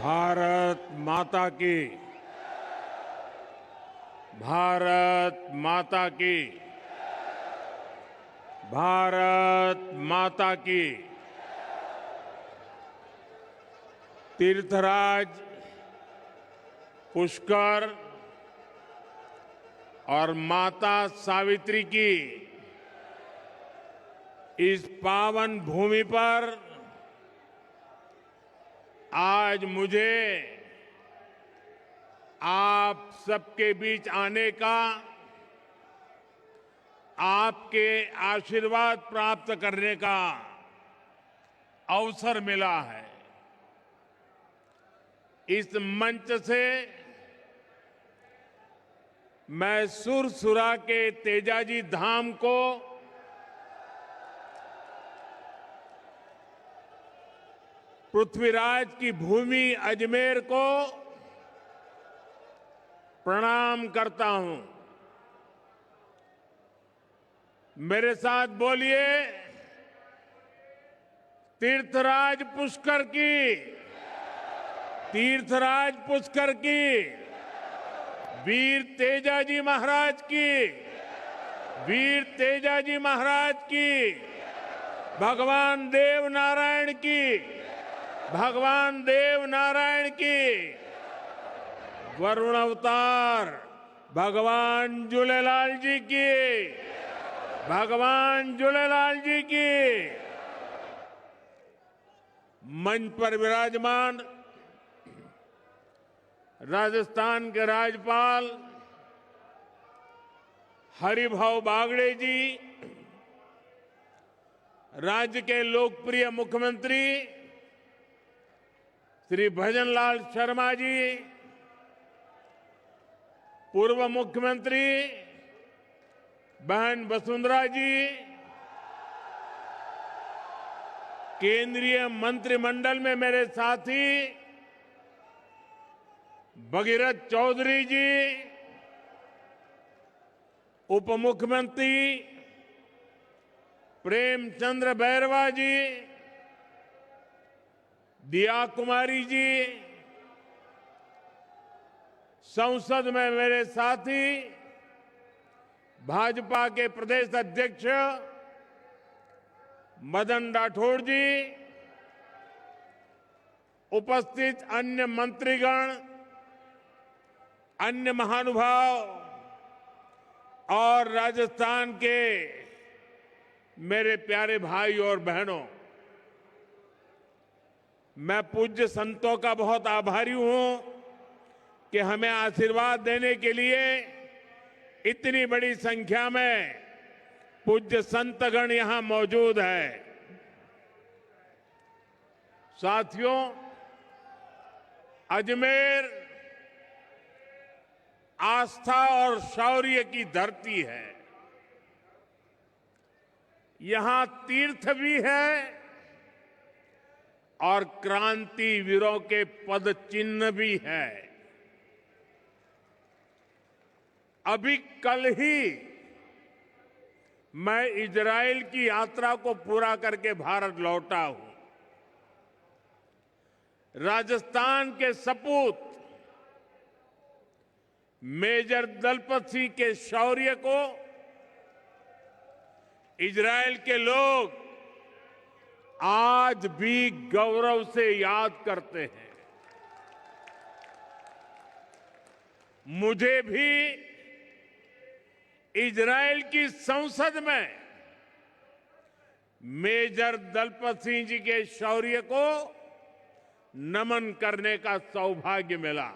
भारत माता की। भारत माता की। भारत माता की। तीर्थराज पुष्कर और माता सावित्री की इस पावन भूमि पर आज मुझे आप सबके बीच आने का, आपके आशीर्वाद प्राप्त करने का अवसर मिला है। इस मंच से मैं सुरसुरा के तेजाजी धाम को पृथ्वीराज की भूमि अजमेर को प्रणाम करता हूं। मेरे साथ बोलिए, तीर्थराज पुष्कर की। तीर्थराज पुष्कर की। वीर तेजाजी महाराज की। वीर तेजाजी महाराज की। भगवान देव नारायण की। भगवान देव नारायण की। वरुण अवतार भगवान झूलेलाल जी की। भगवान झूलेलाल जी की। मंच पर विराजमान राजस्थान के राज्यपाल हरिभाऊ बागड़े जी, राज्य के लोकप्रिय मुख्यमंत्री श्री भजनलाल शर्मा जी, पूर्व मुख्यमंत्री बहन वसुंधरा जी, केंद्रीय मंत्रिमंडल में मेरे साथी भगीरथ चौधरी जी, उप मुख्यमंत्री प्रेमचंद्र बैरवा जी, दिया कुमारी जी, संसद में मेरे साथी भाजपा के प्रदेश अध्यक्ष मदन राठौड़ जी, उपस्थित अन्य मंत्रीगण, अन्य महानुभाव और राजस्थान के मेरे प्यारे भाई और बहनों, मैं पूज्य संतों का बहुत आभारी हूं कि हमें आशीर्वाद देने के लिए इतनी बड़ी संख्या में पूज्य संतगण यहां मौजूद है। साथियों, अजमेर आस्था और शौर्य की धरती है। यहां तीर्थ भी है और क्रांति वीरों के पद चिन्ह भी है। अभी कल ही मैं इजराइल की यात्रा को पूरा करके भारत लौटा हूं। राजस्थान के सपूत मेजर दलपत सिंह के शौर्य को इजराइल के लोग आज भी गौरव से याद करते हैं। मुझे भी इजराइल की संसद में मेजर दलपत सिंह जी के शौर्य को नमन करने का सौभाग्य मिला।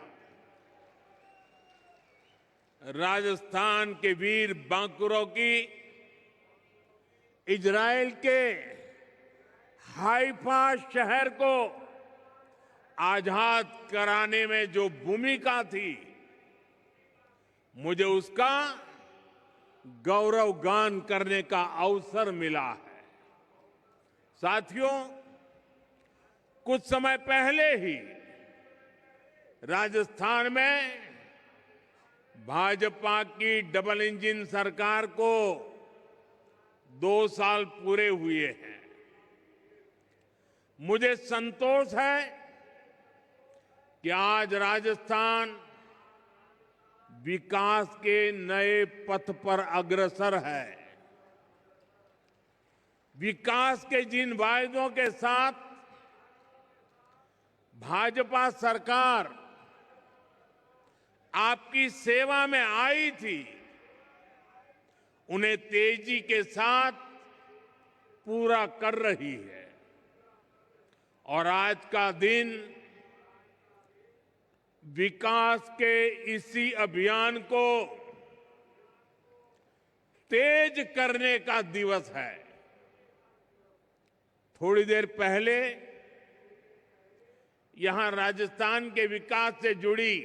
राजस्थान के वीर बांकुरों की इजराइल के हाइफा शहर को आजाद कराने में जो भूमिका थी, मुझे उसका गौरव गान करने का अवसर मिला है। साथियों, कुछ समय पहले ही राजस्थान में भाजपा की डबल इंजन सरकार को 2 साल पूरे हुए हैं। मुझे संतोष है कि आज राजस्थान विकास के नए पथ पर अग्रसर है। विकास के जिन वायदों के साथ भाजपा सरकार आपकी सेवा में आई थी, उन्हें तेजी के साथ पूरा कर रही है। और आज का दिन विकास के इसी अभियान को तेज करने का दिवस है। थोड़ी देर पहले यहां राजस्थान के विकास से जुड़ी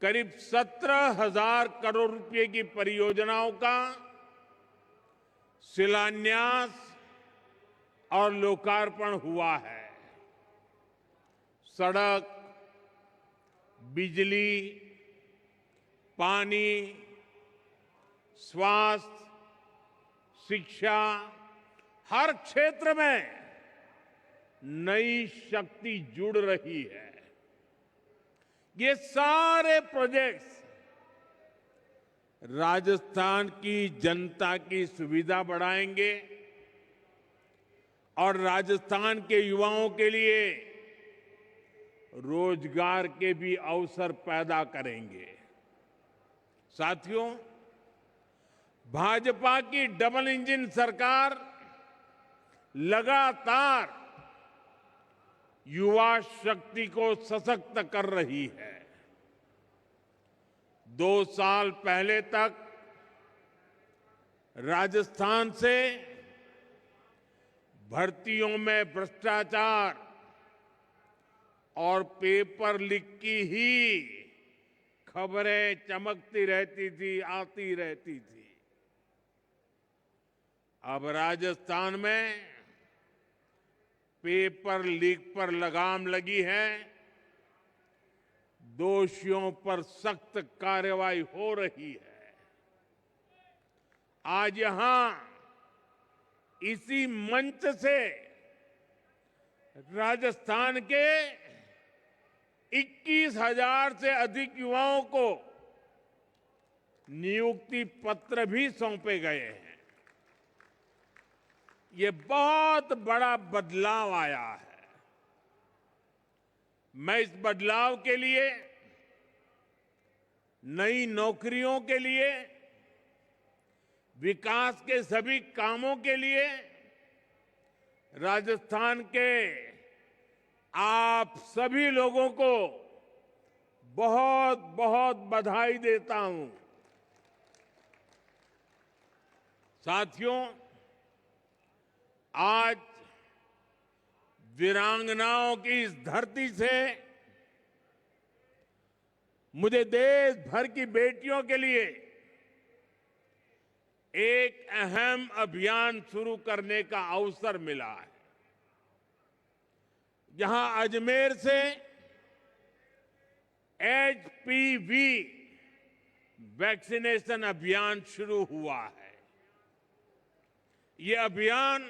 करीब 17,000 करोड़ रुपए की परियोजनाओं का शिलान्यास और लोकार्पण हुआ है। सड़क, बिजली, पानी, स्वास्थ्य, शिक्षा, हर क्षेत्र में नई शक्ति जुड़ रही है। ये सारे प्रोजेक्ट्स राजस्थान की जनता की सुविधा बढ़ाएंगे और राजस्थान के युवाओं के लिए रोजगार के भी अवसर पैदा करेंगे। साथियों, भाजपा की डबल इंजन सरकार लगातार युवा शक्ति को सशक्त कर रही है। 2 साल पहले तक राजस्थान से भर्तियों में भ्रष्टाचार और पेपर लीक की ही खबरें चमकती रहती थी, आती रहती थी। अब राजस्थान में पेपर लीक पर लगाम लगी है। दोषियों पर सख्त कार्रवाई हो रही है। आज यहां इसी मंच से राजस्थान के 21,000 से अधिक युवाओं को नियुक्ति पत्र भी सौंपे गए हैं। ये बहुत बड़ा बदलाव आया है। मैं इस बदलाव के लिए, नई नौकरियों के लिए, विकास के सभी कामों के लिए राजस्थान के आप सभी लोगों को बहुत बहुत बधाई देता हूं। साथियों, आज वीरांगनाओं की इस धरती से मुझे देश भर की बेटियों के लिए एक अहम अभियान शुरू करने का अवसर मिला है। जहां अजमेर से HPV वैक्सीनेशन अभियान शुरू हुआ है। ये अभियान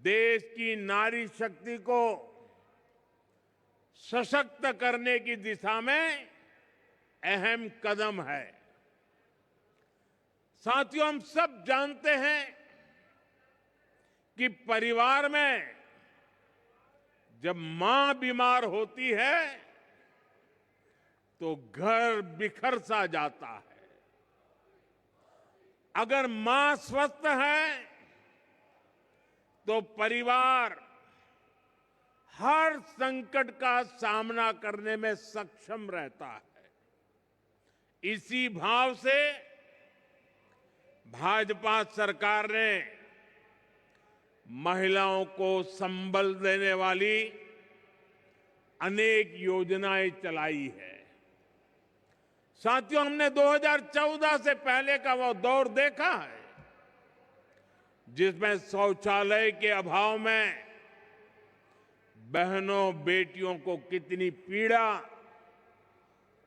देश की नारी शक्ति को सशक्त करने की दिशा में अहम कदम है। साथियों, हम सब जानते हैं कि परिवार में जब मां बीमार होती है तो घर बिखर सा जाता है। अगर मां स्वस्थ है तो परिवार हर संकट का सामना करने में सक्षम रहता है। इसी भाव से भाजपा सरकार ने महिलाओं को संबल देने वाली अनेक योजनाएं चलाई है। साथियों, हमने 2014 से पहले का वो दौर देखा है जिसमें शौचालय के अभाव में बहनों बेटियों को कितनी पीड़ा,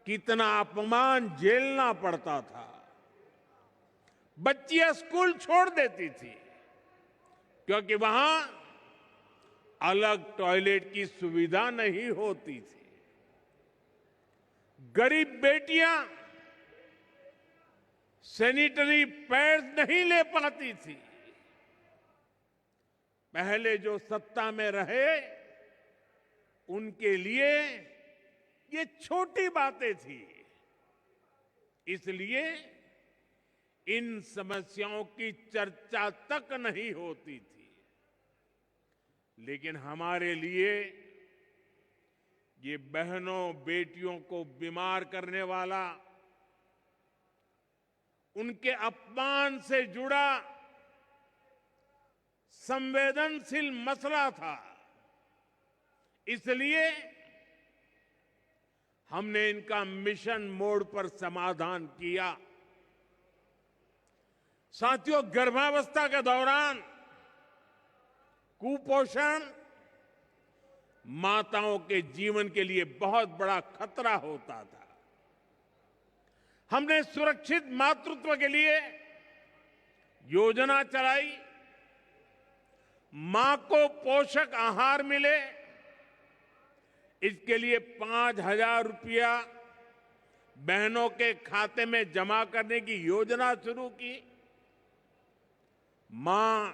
कितना अपमान झेलना पड़ता था। बच्चियां स्कूल छोड़ देती थी क्योंकि वहां अलग टॉयलेट की सुविधा नहीं होती थी। गरीब बेटियां सैनिटरी पैड्स नहीं ले पाती थी। पहले जो सत्ता में रहे उनके लिए ये छोटी बातें थी, इसलिए इन समस्याओं की चर्चा तक नहीं होती थी। लेकिन हमारे लिए ये बहनों बेटियों को बीमार करने वाला, उनके अपमान से जुड़ा संवेदनशील मसला था। इसलिए हमने इनका मिशन मोड पर समाधान किया। साथियों, गर्भावस्था के दौरान कुपोषण माताओं के जीवन के लिए बहुत बड़ा खतरा होता था। हमने सुरक्षित मातृत्व के लिए योजना चलाई, मां को पोषक आहार मिले, इसके लिए 5,000 रुपया बहनों के खाते में जमा करने की योजना शुरू की। मां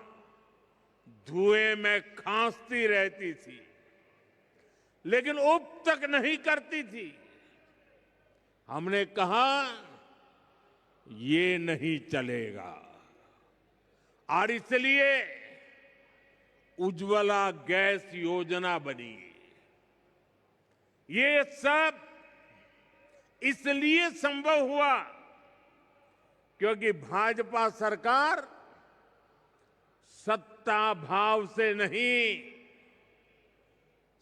धुएं में खांसती रहती थी, लेकिन उब तक नहीं करती थी। हमने कहा ये नहीं चलेगा, और इसलिए उज्ज्वला गैस योजना बनी। ये सब इसलिए संभव हुआ क्योंकि भाजपा सरकार सत्ता भाव से नहीं,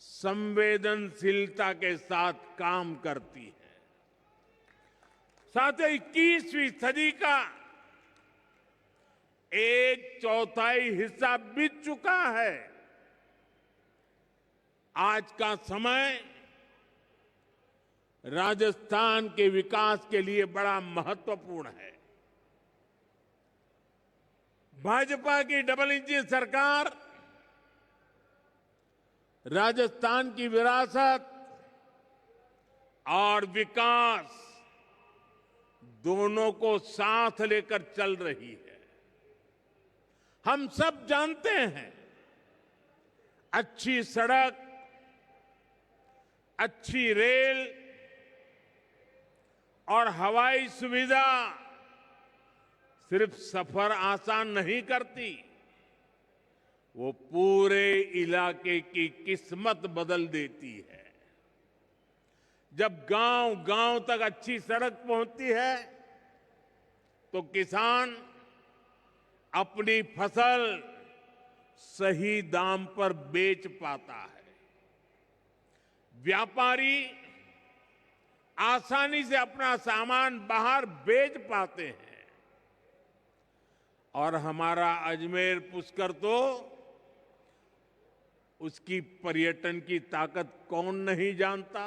संवेदनशीलता के साथ काम करती है। साथ ही 21वीं सदी का 1/4 हिस्सा बीत चुका है। आज का समय राजस्थान के विकास के लिए बड़ा महत्वपूर्ण है। भाजपा की डबल इंजन सरकार राजस्थान की विरासत और विकास दोनों को साथ लेकर चल रही है। हम सब जानते हैं, अच्छी सड़क, अच्छी रेल और हवाई सुविधा सिर्फ सफर आसान नहीं करती, वो पूरे इलाके की किस्मत बदल देती है। जब गांव-गांव तक अच्छी सड़क पहुंचती है तो किसान अपनी फसल सही दाम पर बेच पाता है, व्यापारी आसानी से अपना सामान बाहर बेच पाते हैं, और हमारा अजमेर पुष्कर तो उसकी पर्यटन की ताकत कौन नहीं जानता।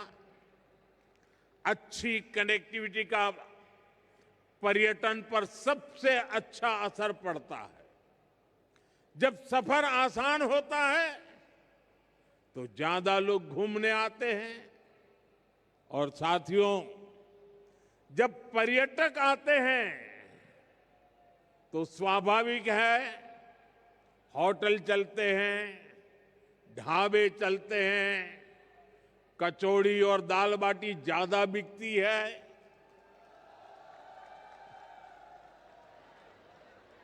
अच्छी कनेक्टिविटी का पर्यटन पर सबसे अच्छा असर पड़ता है। जब सफर आसान होता है तो ज्यादा लोग घूमने आते हैं, और साथियों, जब पर्यटक आते हैं तो स्वाभाविक है होटल चलते हैं, ढाबे चलते हैं, कचौड़ी और दाल बाटी ज्यादा बिकती है।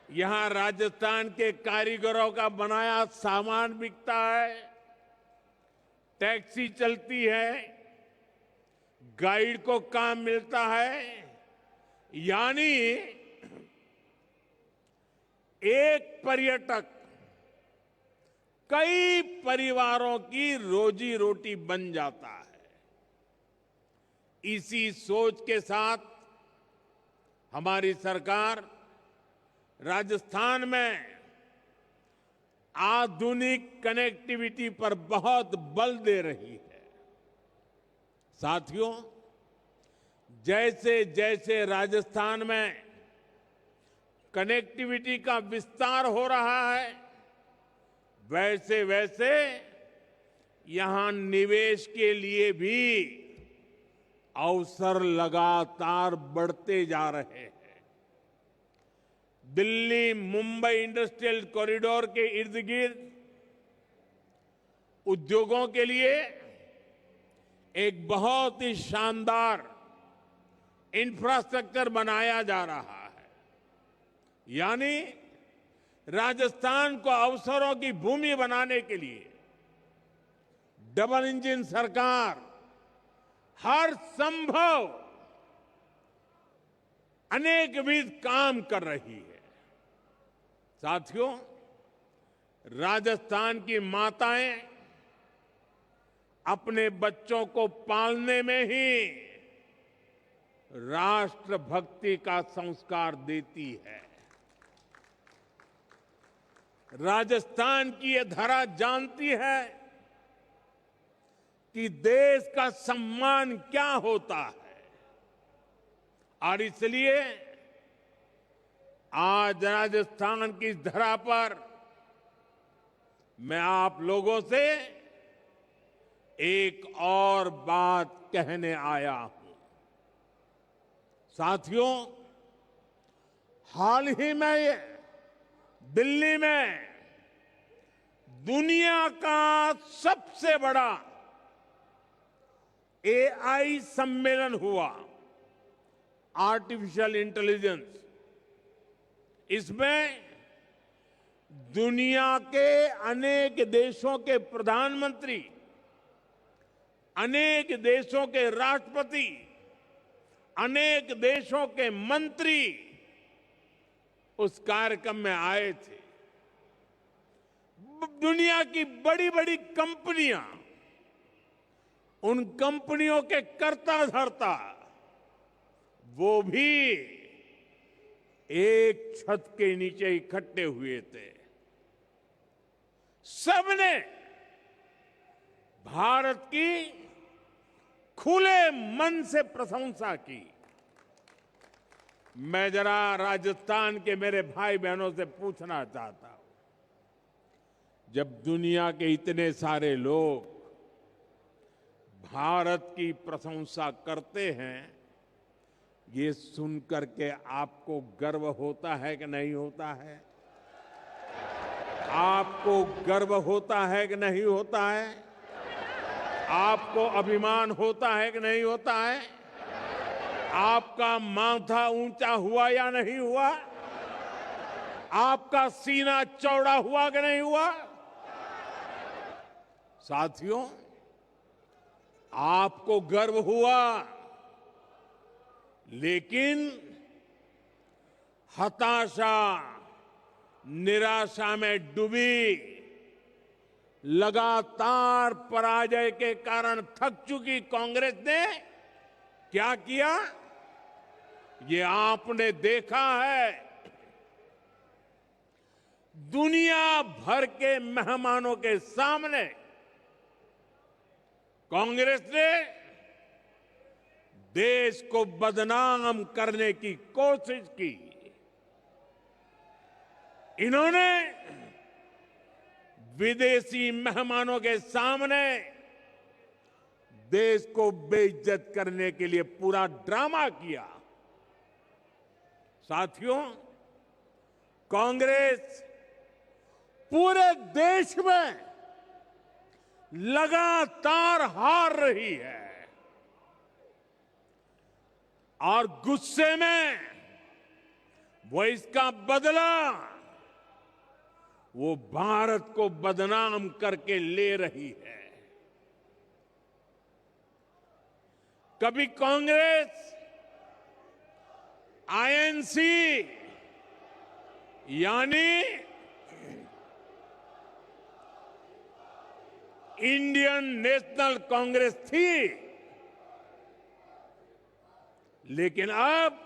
यहां राजस्थान के कारीगरों का बनाया सामान बिकता है, टैक्सी चलती है, गाइड को काम मिलता है। यानी एक पर्यटक कई परिवारों की रोजी रोटी बन जाता है। इसी सोच के साथ हमारी सरकार राजस्थान में आधुनिक कनेक्टिविटी पर बहुत बल दे रही है। साथियों, जैसे जैसे राजस्थान में कनेक्टिविटी का विस्तार हो रहा है, वैसे वैसे यहां निवेश के लिए भी अवसर लगातार बढ़ते जा रहे हैं। दिल्ली मुंबई इंडस्ट्रियल कॉरिडोर के इर्द गिर्द उद्योगों के लिए एक बहुत ही शानदार इंफ्रास्ट्रक्चर बनाया जा रहा है। यानी राजस्थान को अवसरों की भूमि बनाने के लिए डबल इंजन सरकार हर संभव अनेकविध काम कर रही है। साथियों, राजस्थान की माताएं अपने बच्चों को पालने में ही राष्ट्रभक्ति का संस्कार देती है। राजस्थान की ये धरा जानती है कि देश का सम्मान क्या होता है, और इसलिए आज राजस्थान की धरा पर मैं आप लोगों से एक और बात कहने आया हूं। साथियों, हाल ही में दिल्ली में दुनिया का सबसे बड़ा एआई सम्मेलन हुआ, आर्टिफिशियल इंटेलिजेंस। इसमें दुनिया के अनेक देशों के प्रधानमंत्री, अनेक देशों के राष्ट्रपति, अनेक देशों के मंत्री उस कार्यक्रम में आए थे। दुनिया की बड़ी बड़ी कंपनियां, उन कंपनियों के कर्ता धर्ता वो भी एक छत के नीचे इकट्ठे हुए थे। सबने भारत की खुले मन से प्रशंसा की। मैं जरा राजस्थान के मेरे भाई बहनों से पूछना चाहता हूं, जब दुनिया के इतने सारे लोग भारत की प्रशंसा करते हैं, ये सुनकर के आपको गर्व होता है कि नहीं होता है? आपको गर्व होता है कि नहीं होता है? आपको अभिमान होता है कि नहीं होता है? आपका माथा ऊंचा हुआ या नहीं हुआ? आपका सीना चौड़ा हुआ कि नहीं हुआ? साथियों, आपको गर्व हुआ, लेकिन हताशा, निराशा में डूबी, लगातार पराजय के कारण थक चुकी कांग्रेस ने क्या किया, ये आपने देखा है। दुनिया भर के मेहमानों के सामने कांग्रेस ने देश को बदनाम करने की कोशिश की। इन्होंने विदेशी मेहमानों के सामने देश को बेइज्जत करने के लिए पूरा ड्रामा किया। साथियों, कांग्रेस पूरे देश में लगातार हार रही है और गुस्से में वो इसका बदला वो भारत को बदनाम करके ले रही है। कभी कांग्रेस आईएनसी यानी इंडियन नेशनल कांग्रेस थी, लेकिन अब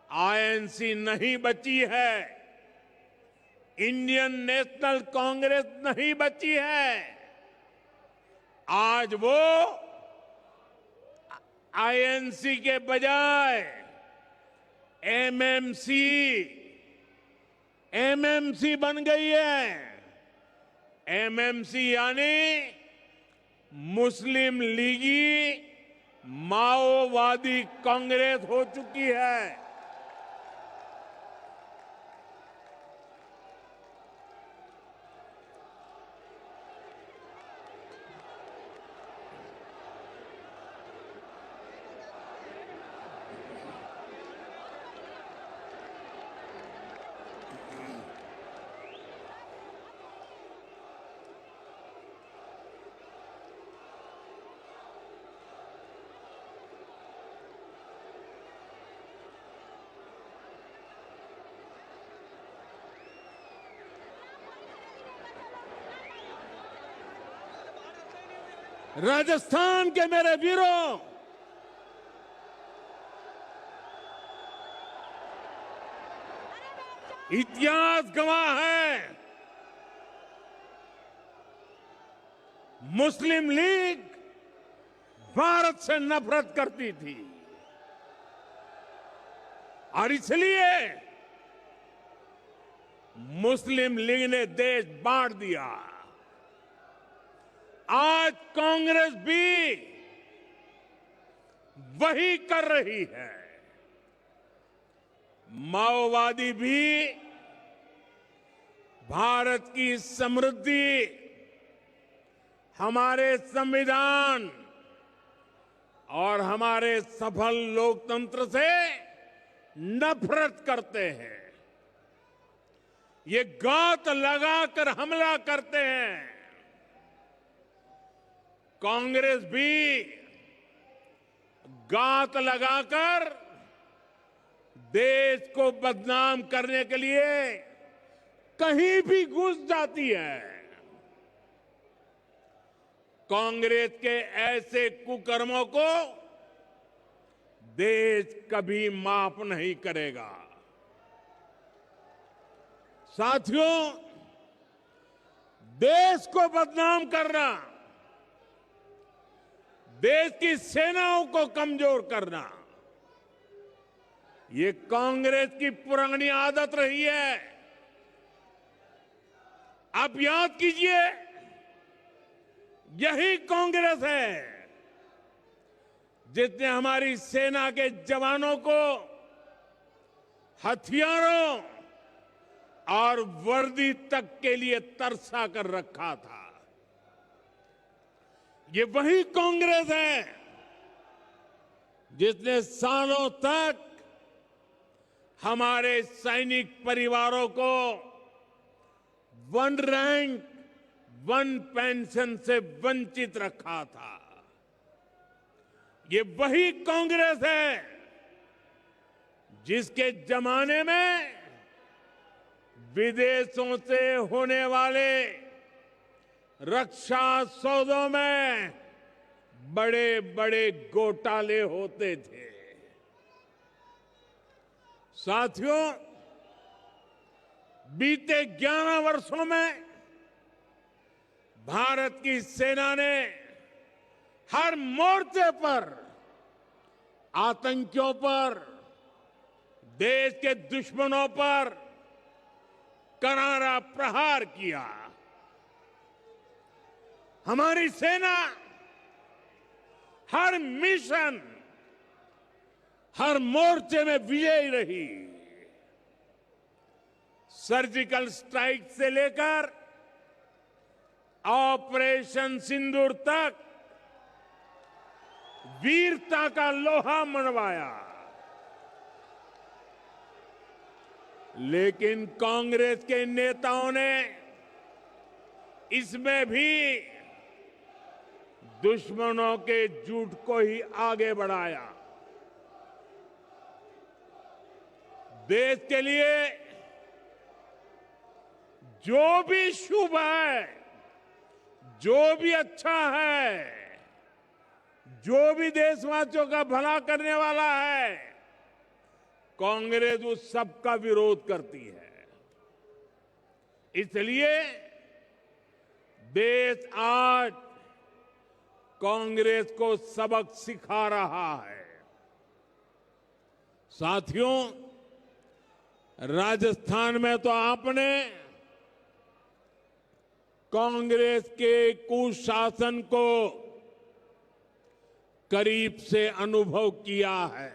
आईएनसी नहीं बची है, इंडियन नेशनल कांग्रेस नहीं बची है। आज वो आईएनसी के बजाय एमएमसी बन गई है। एमएमसी यानी मुस्लिम लीगी माओवादी कांग्रेस हो चुकी है। राजस्थान के मेरे वीरों, इतिहास गवाह है, मुस्लिम लीग भारत से नफरत करती थी और इसलिए मुस्लिम लीग ने देश बांट दिया। आज कांग्रेस भी वही कर रही है। माओवादी भी भारत की समृद्धि, हमारे संविधान और हमारे सफल लोकतंत्र से नफरत करते हैं। ये घात लगाकर हमला करते हैं। कांग्रेस भी घात लगाकर देश को बदनाम करने के लिए कहीं भी घुस जाती है। कांग्रेस के ऐसे कुकर्मों को देश कभी माफ नहीं करेगा। साथियों, देश को बदनाम करना, देश की सेनाओं को कमजोर करना, ये कांग्रेस की पुरानी आदत रही है। आप याद कीजिए, यही कांग्रेस है जिसने हमारी सेना के जवानों को हथियारों और वर्दी तक के लिए तरसा कर रखा था। ये वही कांग्रेस है जिसने सालों तक हमारे सैनिक परिवारों को वन रैंक वन पेंशन से वंचित रखा था। ये वही कांग्रेस है जिसके जमाने में विदेशों से होने वाले रक्षा सौदों में बड़े बड़े घोटाले होते थे। साथियों, बीते 11 वर्षों में भारत की सेना ने हर मोर्चे पर आतंकियों पर, देश के दुश्मनों पर करारा प्रहार किया। हमारी सेना हर मिशन, हर मोर्चे में विजयी रही। सर्जिकल स्ट्राइक से लेकर ऑपरेशन सिंदूर तक वीरता का लोहा मनवाया। लेकिन कांग्रेस के नेताओं ने इसमें भी दुश्मनों के झूठ को ही आगे बढ़ाया। देश के लिए जो भी शुभ है, जो भी अच्छा है, जो भी देशवासियों का भला करने वाला है, कांग्रेस उस सब का विरोध करती है। इसलिए देश आज कांग्रेस को सबक सिखा रहा है। साथियों, राजस्थान में तो आपने कांग्रेस के कुशासन को करीब से अनुभव किया है।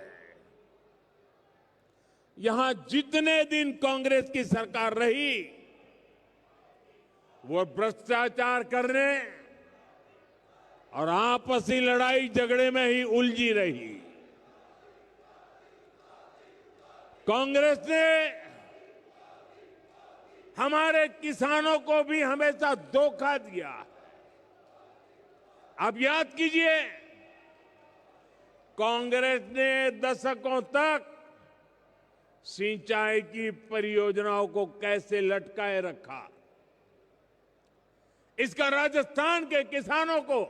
यहां जितने दिन कांग्रेस की सरकार रही, वो भ्रष्टाचार करने और आपसी लड़ाई झगड़े में ही उलझी रही। कांग्रेस ने हमारे किसानों को भी हमेशा धोखा दिया। आप याद कीजिए, कांग्रेस ने दशकों तक सिंचाई की परियोजनाओं को कैसे लटकाए रखा। इसका राजस्थान के किसानों को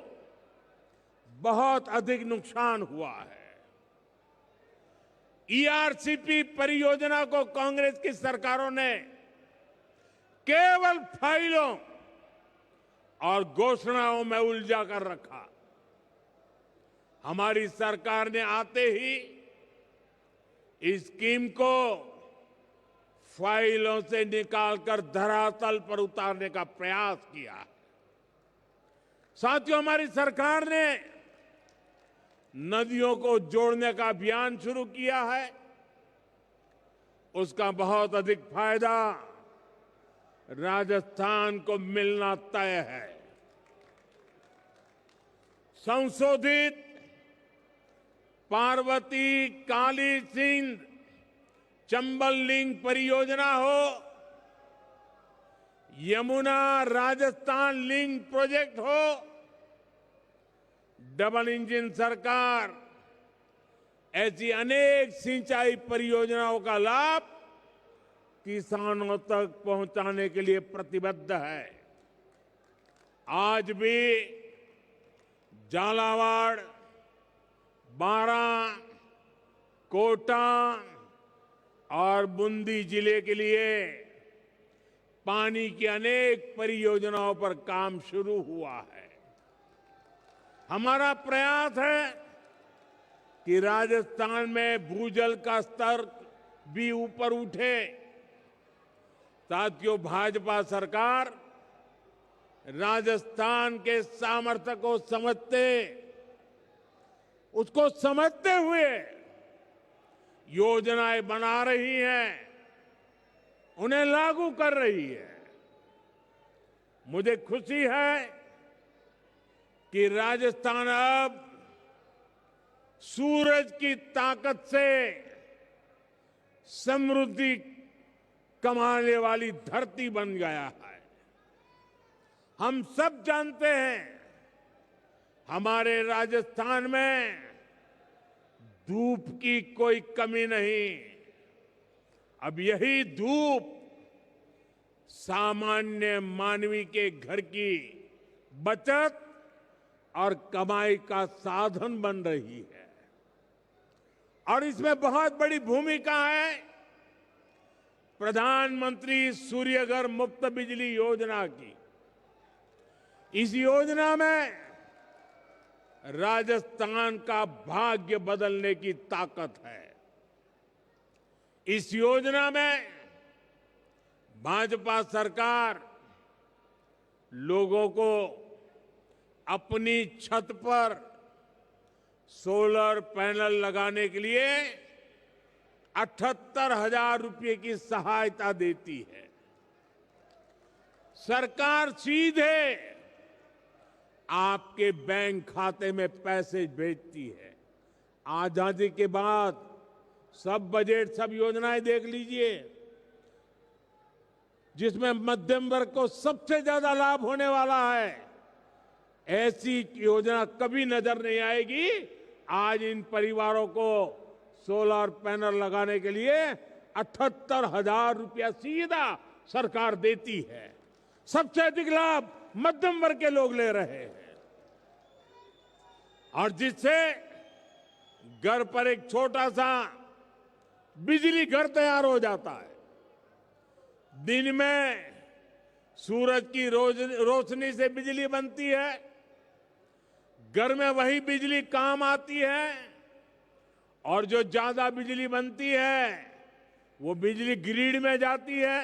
बहुत अधिक नुकसान हुआ है। ईआरसीपी परियोजना को कांग्रेस की सरकारों ने केवल फाइलों और घोषणाओं में उलझा कर रखा। हमारी सरकार ने आते ही इस स्कीम को फाइलों से निकालकर धरातल पर उतारने का प्रयास किया। साथियों, हमारी सरकार ने नदियों को जोड़ने का अभियान शुरू किया है। उसका बहुत अधिक फायदा राजस्थान को मिलना तय है। संशोधित पार्वती काली सिंध चंबल लिंक परियोजना हो, यमुना राजस्थान लिंक प्रोजेक्ट हो, डबल इंजन सरकार ऐसी अनेक सिंचाई परियोजनाओं का लाभ किसानों तक पहुंचाने के लिए प्रतिबद्ध है। आज भी झालावाड़, बारां, कोटा और बूंदी जिले के लिए पानी की अनेक परियोजनाओं पर काम शुरू हुआ है। हमारा प्रयास है कि राजस्थान में भूजल का स्तर भी ऊपर उठे। साथियों, भाजपा सरकार राजस्थान के सामर्थ्य को उसको समझते हुए योजनाएं बना रही है, उन्हें लागू कर रही है। मुझे खुशी है कि राजस्थान अब सूरज की ताकत से समृद्धि कमाने वाली धरती बन गया है। हम सब जानते हैं, हमारे राजस्थान में धूप की कोई कमी नहीं। अब यही धूप सामान्य मानवी के घर की बचत और कमाई का साधन बन रही है। और इसमें बहुत बड़ी भूमिका है प्रधानमंत्री सूर्यघर मुफ्त बिजली योजना की। इस योजना में राजस्थान का भाग्य बदलने की ताकत है। इस योजना में भाजपा सरकार लोगों को अपनी छत पर सोलर पैनल लगाने के लिए 78,000 रुपए की सहायता देती है। सरकार सीधे आपके बैंक खाते में पैसे भेजती है। आजादी के बाद सब बजट, सब योजनाएं देख लीजिए, जिसमें मध्यम वर्ग को सबसे ज्यादा लाभ होने वाला है, ऐसी योजना कभी नजर नहीं आएगी। आज इन परिवारों को सोलर पैनल लगाने के लिए 78,000 रुपया सीधा सरकार देती है। सबसे अधिक लाभ मध्यम वर्ग के लोग ले रहे हैं, और जिससे घर पर एक छोटा सा बिजली घर तैयार हो जाता है। दिन में सूरज की रोशनी से बिजली बनती है, घर में वही बिजली काम आती है, और जो ज्यादा बिजली बनती है वो बिजली ग्रिड में जाती है,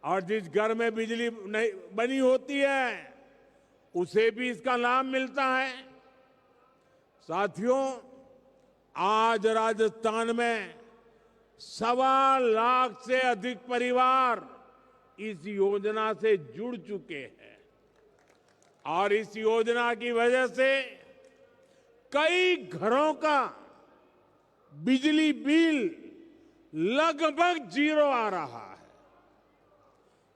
और जिस घर में बिजली नहीं बनी होती है उसे भी इसका लाभ मिलता है। साथियों, आज राजस्थान में 1.25 लाख से अधिक परिवार इस योजना से जुड़ चुके हैं और इस योजना की वजह से कई घरों का बिजली बिल लगभग 0 आ रहा है,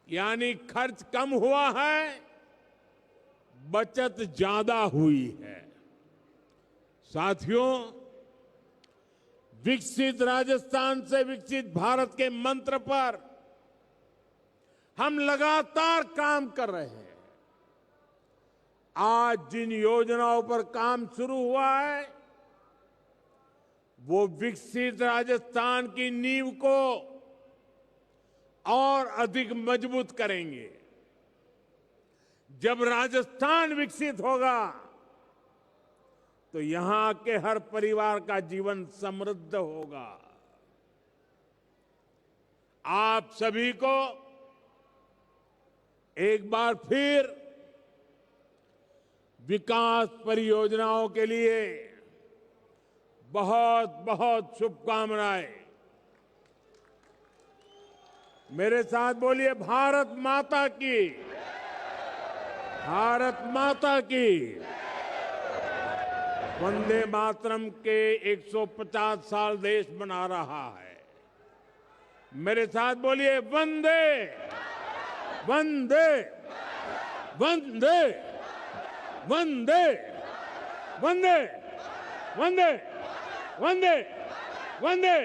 यानी खर्च कम हुआ है, बचत ज्यादा हुई है। साथियों, विकसित राजस्थान से विकसित भारत के मंत्र पर हम लगातार काम कर रहे हैं। आज जिन योजनाओं पर काम शुरू हुआ है वो विकसित राजस्थान की नींव को और अधिक मजबूत करेंगे। जब राजस्थान विकसित होगा तो यहां के हर परिवार का जीवन समृद्ध होगा। आप सभी को एक बार फिर विकास परियोजनाओं के लिए बहुत बहुत शुभकामनाएं। मेरे साथ बोलिए, भारत माता की, भारत माता की। वंदे मातरम के 150 साल देश मना रहा है। मेरे साथ बोलिए, वंदे वंदे वंदे वंदे वंदे वंदे वंदे वंदे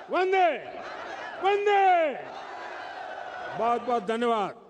वंदे वंदे। बहुत बहुत धन्यवाद।